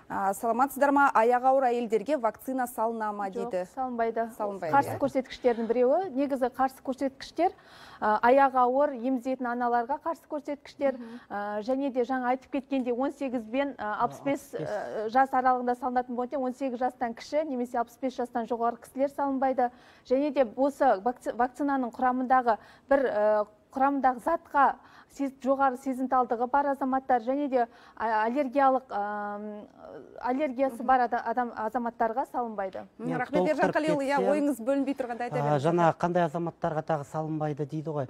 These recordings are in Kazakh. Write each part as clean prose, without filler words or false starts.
Саламатсыздар ма? Аяғы ауыр әйелдерге вакцина салына ма дейді? Жоқ, салынбайды. Салынбайды. Қарсы көрсеткіштердің біреуі. Негізі қарсы көрсеткіштер аяғы ауыр емізетін аналарға қарсы көрсеткіштер, және де жаңа айтып кеткенде 18 бен 65 жас аралығында салынатын болғанда 18 жастан кіші немесе 65 жастан жоғары кісілер салынбайды. Және де осы вакцинаның құрамындағы құрамындағы затқа жоғары сезімталдығы бар азаматтар және де аллергиясы бар азаматтарға салынбайды. Рахмет, Ержан Қалиұлы, ойыңыз бөлінбей тұрғанда айта беріңіз. Жаңа қандай азаматтарға тағы салынбайды дейді ғой.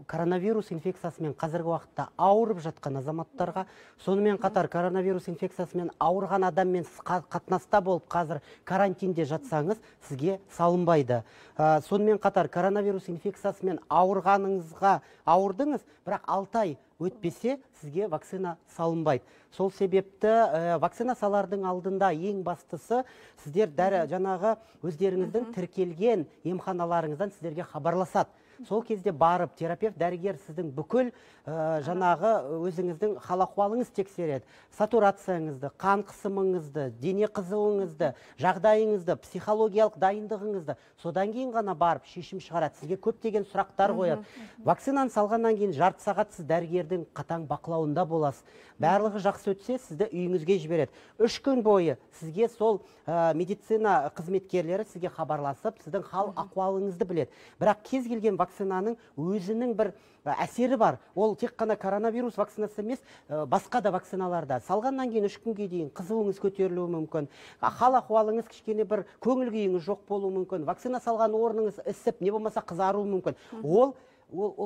Коронавирус инфекциясымен қазіргі уақытта ауырып жатқан азаматтарға, сонымен қатар коронавирус инфекциясымен ауырған адаммен қатынаста болып қазір карантинде жатсаңыз, сізге салынбайды. Сонымен қатар коронавирус инфекциясымен ауырдыңыз, бірақ 6 ай өтпесе сізге вакцина салынбайды. Сол себепті вакцина салардың алдында ең бастысы сіздер жаңағы өздеріңіздің тіркелген емханаларыңыздан сіздерге хабарласады. Сол кезде барып терапевт, дәрігер сіздің бүкіл жаңағы өзіңіздің хал-ахуалыңыз тексереді. Сатурацияңызды, қан қысымыңызды, дене қызуыңызды, жағдайыңызды, психологиялық дайындығыңызды, содан кейін ғана барып шешім шығарады. Сізге көптеген сұрақтар қояды. Вакцинаны салғаннан кейін жарты сағат сіз дәрігердің қатаң бақылауында боласыз. Барлығы жақсы өтсе, сізді үйіңізге жібереді. 3 күн бойы сізге сол медицина қызметкерлері сізге хабарласып, сіздің хал-ахуалыңызды біледі. Бірақ кез келген вакцинаның өзінің бір әсері бар. Ол тек қана коронавирус вакцинасы емес, басқа да вакциналарда. Салғаннан кейін 3 күнге дейін қызуыңыз көтерілуі мүмкін. Хал-ахуалыңыз кішкене бір көңіл күйіңіз жоқ болуы мүмкін. Вакцина салған орныңыз ісіп, не болмаса қызаруы мүмкін. Ол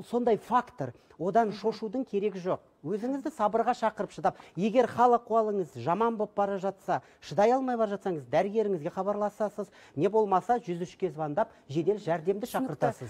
сондай фактор. Одан шошудың керегі жоқ. Өзіңізді сабырға шақырып шыдап, егер хал-ахуалыңыз жаман болып бара жатса, шыдай алмай бара жатсаңыз, дәрігеріңізге хабарласасыз, не болмаса 103-ке звондап, жедел жәрдемді шақыртасыз.